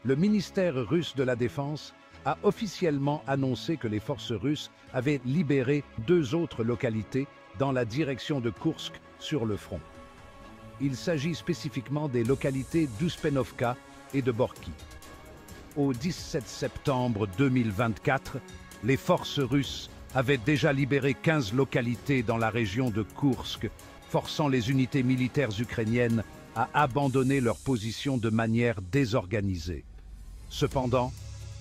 le ministère russe de la Défense a officiellement annoncé que les forces russes avaient libéré 2 autres localités dans la direction de Koursk sur le front. Il s'agit spécifiquement des localités d'Uspenovka et de Borki. Au 17 septembre 2024, les forces russes avaient déjà libéré 15 localités dans la région de Koursk, forçant les unités militaires ukrainiennes à abandonner leur position de manière désorganisée. Cependant,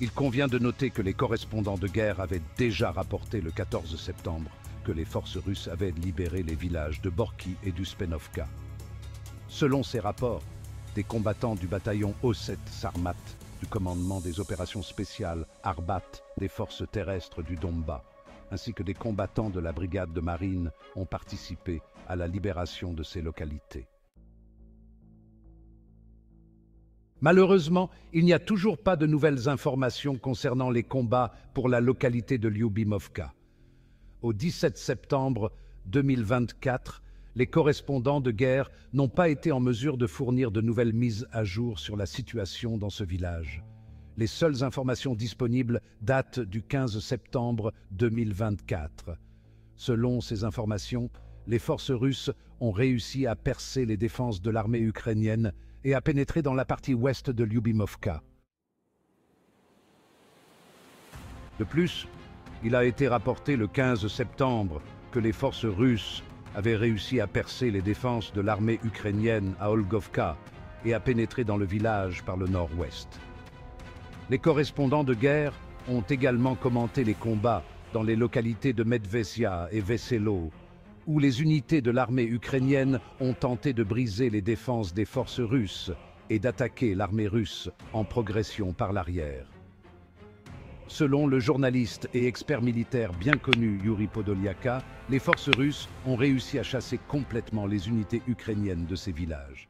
il convient de noter que les correspondants de guerre avaient déjà rapporté le 14 septembre que les forces russes avaient libéré les villages de Borki et d'Uspenovka. Selon ces rapports, des combattants du bataillon O7 Sarmat, du commandement des opérations spéciales Arbat des forces terrestres du Donbass, ainsi que des combattants de la brigade de marine ont participé à la libération de ces localités. Malheureusement, il n'y a toujours pas de nouvelles informations concernant les combats pour la localité de Lyubimovka. Au 17 septembre 2024, les correspondants de guerre n'ont pas été en mesure de fournir de nouvelles mises à jour sur la situation dans ce village. Les seules informations disponibles datent du 15 septembre 2024. Selon ces informations, les forces russes ont réussi à percer les défenses de l'armée ukrainienne et à pénétrer dans la partie ouest de Lyubimovka. De plus, il a été rapporté le 15 septembre que les forces russes avaient réussi à percer les défenses de l'armée ukrainienne à Olgovka et à pénétrer dans le village par le nord-ouest. Les correspondants de guerre ont également commenté les combats dans les localités de Medvesia et Veselo, où les unités de l'armée ukrainienne ont tenté de briser les défenses des forces russes et d'attaquer l'armée russe en progression par l'arrière. Selon le journaliste et expert militaire bien connu Yuri Podolyaka, les forces russes ont réussi à chasser complètement les unités ukrainiennes de ces villages.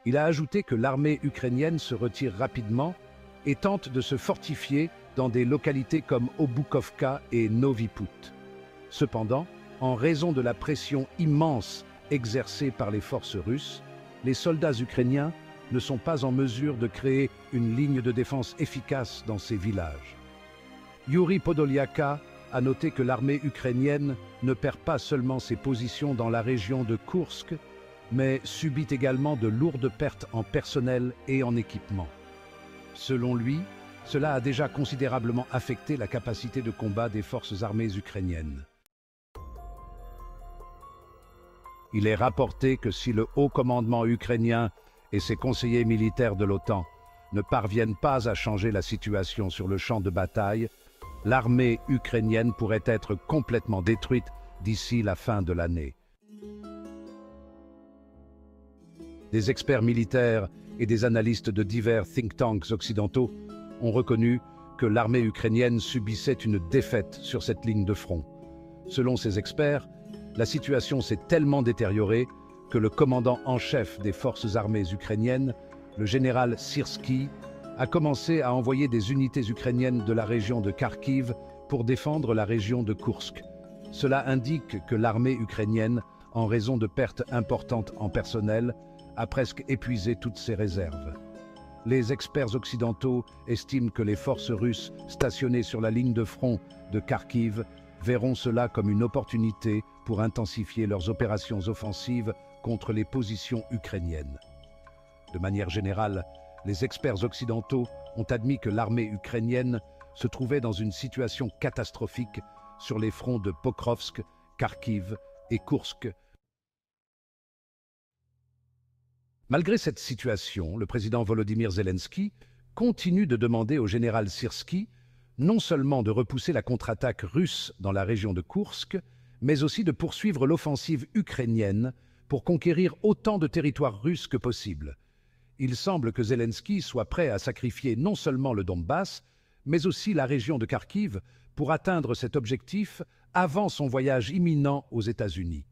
Il a ajouté que l'armée ukrainienne se retire rapidement et tente de se fortifier dans des localités comme Obukovka et Novi Put. Cependant, en raison de la pression immense exercée par les forces russes, les soldats ukrainiens ne sont pas en mesure de créer une ligne de défense efficace dans ces villages. Yuri Podolyaka a noté que l'armée ukrainienne ne perd pas seulement ses positions dans la région de Koursk, mais subit également de lourdes pertes en personnel et en équipement. Selon lui, cela a déjà considérablement affecté la capacité de combat des forces armées ukrainiennes. Il est rapporté que si le haut commandement ukrainien et ses conseillers militaires de l'OTAN ne parviennent pas à changer la situation sur le champ de bataille, l'armée ukrainienne pourrait être complètement détruite d'ici la fin de l'année. Des experts militaires et des analystes de divers think tanks occidentaux ont reconnu que l'armée ukrainienne subissait une défaite sur cette ligne de front. Selon ces experts, la situation s'est tellement détériorée que le commandant en chef des forces armées ukrainiennes, le général Syrski, a commencé à envoyer des unités ukrainiennes de la région de Kharkiv pour défendre la région de Koursk. Cela indique que l'armée ukrainienne, en raison de pertes importantes en personnel, a presque épuisé toutes ses réserves. Les experts occidentaux estiment que les forces russes stationnées sur la ligne de front de Kharkiv verront cela comme une opportunité pour intensifier leurs opérations offensives contre les positions ukrainiennes. De manière générale, les experts occidentaux ont admis que l'armée ukrainienne se trouvait dans une situation catastrophique sur les fronts de Pokrovsk, Kharkiv et Koursk. Malgré cette situation, le président Volodymyr Zelensky continue de demander au général Syrski non seulement de repousser la contre-attaque russe dans la région de Koursk, mais aussi de poursuivre l'offensive ukrainienne pour conquérir autant de territoires russes que possible. Il semble que Zelensky soit prêt à sacrifier non seulement le Donbass, mais aussi la région de Kharkiv pour atteindre cet objectif avant son voyage imminent aux États-Unis.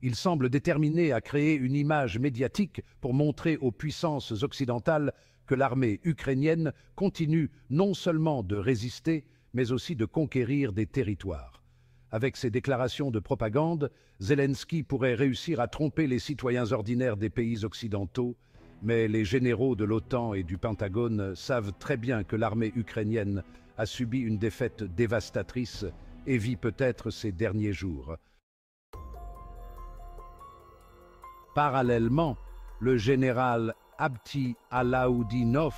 Il semble déterminé à créer une image médiatique pour montrer aux puissances occidentales que l'armée ukrainienne continue non seulement de résister, mais aussi de conquérir des territoires. Avec ces déclarations de propagande, Zelensky pourrait réussir à tromper les citoyens ordinaires des pays occidentaux Mais les généraux de l'OTAN et du Pentagone savent très bien que l'armée ukrainienne a subi une défaite dévastatrice et vit peut-être ses derniers jours. Parallèlement, le général Abdi Alaoudinov,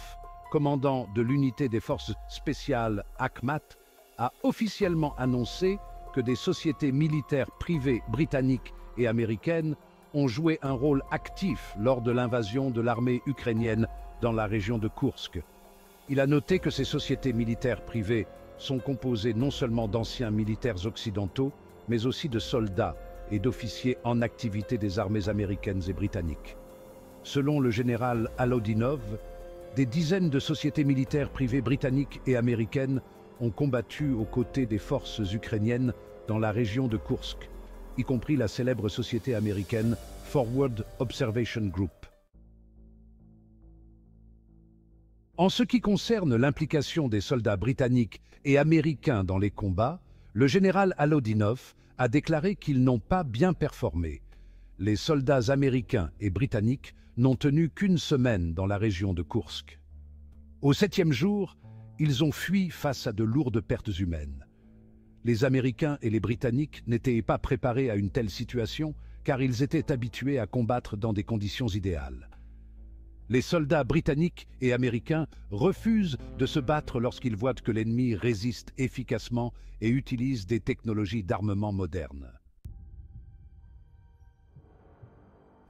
commandant de l'unité des forces spéciales Akhmat, a officiellement annoncé que des sociétés militaires privées britanniques et américaines ont joué un rôle actif lors de l'invasion de l'armée ukrainienne dans la région de Koursk. Il a noté que ces sociétés militaires privées sont composées non seulement d'anciens militaires occidentaux, mais aussi de soldats et d'officiers en activité des armées américaines et britanniques. Selon le général Alaoudinov, des dizaines de sociétés militaires privées britanniques et américaines ont combattu aux côtés des forces ukrainiennes dans la région de Koursk, y compris la célèbre société américaine Forward Observation Group. En ce qui concerne l'implication des soldats britanniques et américains dans les combats, le général Alaoudinov a déclaré qu'ils n'ont pas bien performé. Les soldats américains et britanniques n'ont tenu qu'une semaine dans la région de Koursk. Au 7e jour, ils ont fui face à de lourdes pertes humaines. Les Américains et les Britanniques n'étaient pas préparés à une telle situation car ils étaient habitués à combattre dans des conditions idéales. Les soldats britanniques et américains refusent de se battre lorsqu'ils voient que l'ennemi résiste efficacement et utilise des technologies d'armement modernes.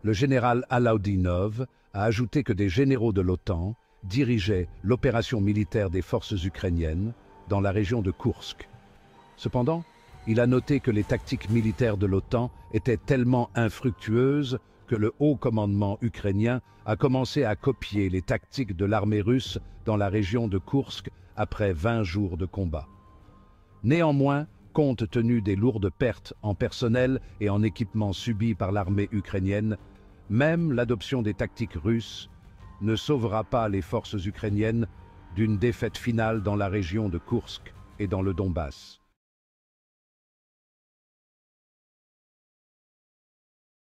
Le général Alaoudinov a ajouté que des généraux de l'OTAN dirigeaient l'opération militaire des forces ukrainiennes dans la région de Koursk. Cependant, il a noté que les tactiques militaires de l'OTAN étaient tellement infructueuses que le haut commandement ukrainien a commencé à copier les tactiques de l'armée russe dans la région de Koursk après 20 jours de combat. Néanmoins, compte tenu des lourdes pertes en personnel et en équipement subies par l'armée ukrainienne, même l'adoption des tactiques russes ne sauvera pas les forces ukrainiennes d'une défaite finale dans la région de Koursk et dans le Donbass.